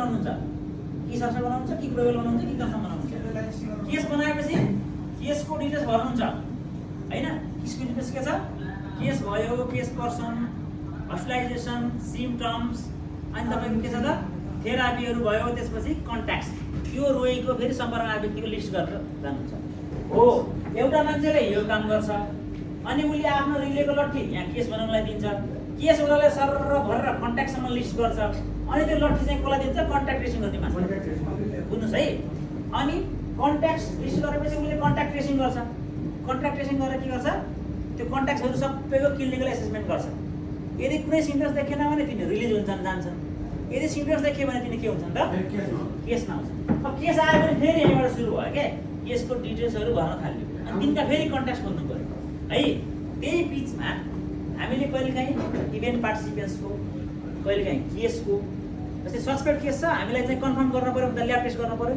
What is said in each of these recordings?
बनाउनुहुन्छ? कि संस्था बनाउनुहुन्छ कि ग्लोबल बनाउनुहुन्छ कि कस्टम बनाउनुहुन्छ? केस बनाएपछि केसको डिटेल्स भर्नुहुन्छ हैन? केसको डिटेल्स के छ? केस भयो, केस पर्सन, हस्पिटलाइजेसन, सिम्पटम्स, अनि तपाईको के छ त? थेरापीहरु भयो, त्यसपछि कन्ट्याक्ट्स। यो रोगीको फेरि सम्पर्कमा आएको व्यक्तिको लिस्ट गरेर जानुहुन्छ। हो, एउटा मान्छेले यो काम गर्छ अनि उले आफ्नो रिलेको लट्ठी यहाँ केस बनाउनलाई दिन्छ। केस उनीहरूले सरर भरेर कन्ट्याक्टसम्म लिस्ट गर्छ अनि त्यो लट्ठी चाहिँ कसलाई दिन्छ? कन्ट्याक्ट ट्रेसिङ गर्ने मान्छे। बुझ्नुस् है? अनि कन्ट्याक्ट लिस्ट गरेपछि उले कन्ट्याक्ट ट्रेसिङ गर्छ। कन्ट्याक्ट ट्रेसिङ गरेर के गर्छ? त्यो कन्ट्याक्ट्सहरु सबैको क्लिनिकल एसेसमेन्ट गर्छ। यदि कुनै सिम्पटम्स देखेन भने तिनीहरु रिलिज हुन्छन्, जान्छन्। यदि सिम्पटम्स देखियो भने तिनीहरु के हुन्छन् त? केसमा आउँछन्। अब केस आयो भने फेरि यहाँबाट सुरु भयो के? केसको डिटेल्सहरु भर्न थाल्यो अनि तिनका फेरि कन्ट्याक्ट खोज्नु पर्यो है। त्यही बीचमा हामीले कहिलेकाहीँ इभेन्ट पार्टिसिपेन्ट्सको, कहिलेकाहीँ केसको, जस्तै सस्पेक्ट केस छ हामीलाई चाहिँ कन्फर्म गर्न पर्यो भने ल्याब टेस्ट गर्न पर्यो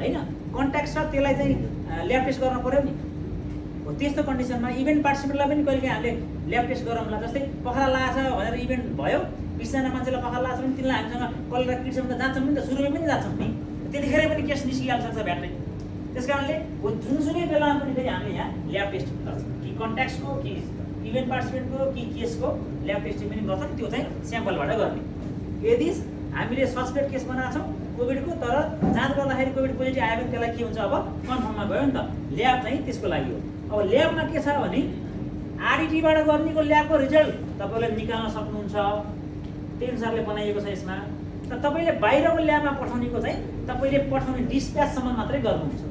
हैन? कन्ट्याक्ट छ त्यसलाई चाहिँ ल्याब टेस्ट गर्न पर्यो नि। हो, त्यस्तो कन्डिसनमा इभेन्ट पार्टिसिपेन्टलाई पनि कहिलेकाहीँ हामीले ल्याब टेस्ट गरौँला। जस्तै पखाला लागेछ भनेर इभेन्ट भयो, 20 जना मान्छेलाई पखाला लागेछ भने तिनलाई हामीसँग कलेरा किट्छ भने त जान्छौँ नि त, सुरुमै पनि जान्छौँ नि। त्यतिखेरै पनि केस निस्किहाल्छ भ्याट्रै। त्यसकारणले जुनसुकै बेलामा पनि फेरि हामीले यहाँ ल्याब टेस्टिङ गर्छौँ कि कन्ट्याक्ट्सको, कि इभेन्ट पार्टिसिपेन्टको, कि केसको ल्याब टेस्टिङ पनि गर्छौँ। त्यो चाहिँ स्याम्पलबाट गर्ने। यदि हामीले सस्पेक्ट केस बनाएको छौँ कोभिडको, तर जाँच गर्दाखेरि कोभिड पोजिटिभ आयो भने त्यसलाई के हुन्छ? अब कन्फर्ममा गयो नि त। ल्याब चाहिँ त्यसको लागि हो। अब ल्याबमा के छ भने आरइटीबाट गर्नेको ल्याबको रिजल्ट तपाईँले निकाल्न सक्नुहुन्छ। त्यही अनुसारले बनाइएको छ यसमा। तर तपाईँले बाहिरको ल्याबमा पठाउनेको चाहिँ तपाईँले पठाउने डिस्प्याचसम्म मात्रै गर्नुहुन्छ।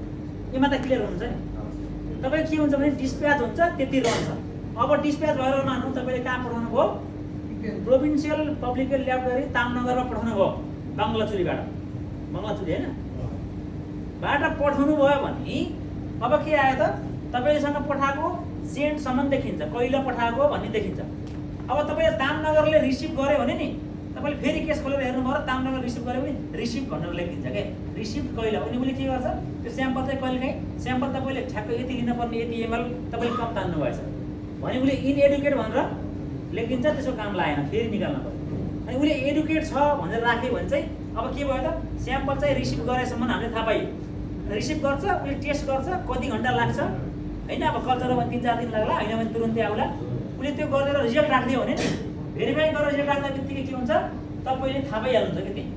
यसमा त क्लियर हुन्छ नि। तपाईँ के हुन्छ भने डिस्प्याच हुन्छ त्यति रहन्छ। अब डिस्प्याच भएर मान्नु तपाईँले कहाँ पठाउनु भयो? प्रोभिन्सियल पब्लिक ल्याबोरेटरी तामनगरमा पठाउनु भयो, बङ्गलाचुरीबाट। बङ्गलाचुरी हैन बाट पठाउनु भयो भने अब के आयो त? तपाईँसँग पठाएको सेन्टसम्म देखिन्छ, कहिले पठाएको भन्ने देखिन्छ। अब तपाईँले तामनगरले रिसिभ गर्यो भने नि तपाईँले फेरि केस खोलेर हेर्नु भयो, तामनगर रिसिभ गर्यो भने रिसिभ भनेर लेखिन्छ क्या, रिसिभ कहिले। अनि उसले के गर्छ? त्यो स्याम्पल चाहिँ कहिलेकाहीँ स्याम्पल तपाईँले ठ्याक्कै यति लिनुपर्ने, यति एमएल तपाईँले कम तान्नु भएछ भने उसले इनएडुकेट भनेर लेखिन्छ। त्यसको काम लागेन, फेरि निकाल्न पर्यो। अनि उसले एडुकेट छ भनेर राख्यो भने चाहिँ अब के भयो त? स्याम्पल चाहिँ रिसिभ गरेसम्म हामीले थाहा पाइयो। रिसिभ गर्छ, उसले टेस्ट गर्छ, कति घन्टा लाग्छ हैन? अब कल्चर भने 3-4 दिन लाग्ला, हैन भने तुरुन्तै आउला। उसले त्यो गरेर रिजल्ट राखिदियो भने नि भेरिफाई गरेर रिजल्ट राख्दा बित्तिकै के हुन्छ? तपाईँले थाहा पाइहाल्नुहुन्छ कि त्यही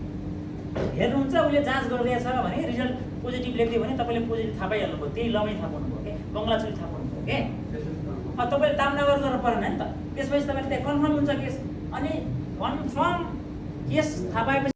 हेर्नुहुन्छ। उसले जाँच गरिदिएछ भने रिजल्ट पोजिटिभ लेखिदियो भने तपाईँले पोजिटिभ थाहा पाइहाल्नुभयो। त्यही लमै थाहा पाउनुभयो क्या, बङ्गलाचुरी थाहा पाउनुभयो क्या। अब तपाईँले तामनगर गर्नु परेन नि त। त्यसपछि तपाईँले त्यहाँ कन्फर्म हुन्छ केस। अनि कन्फर्म केस थाहा पाएपछि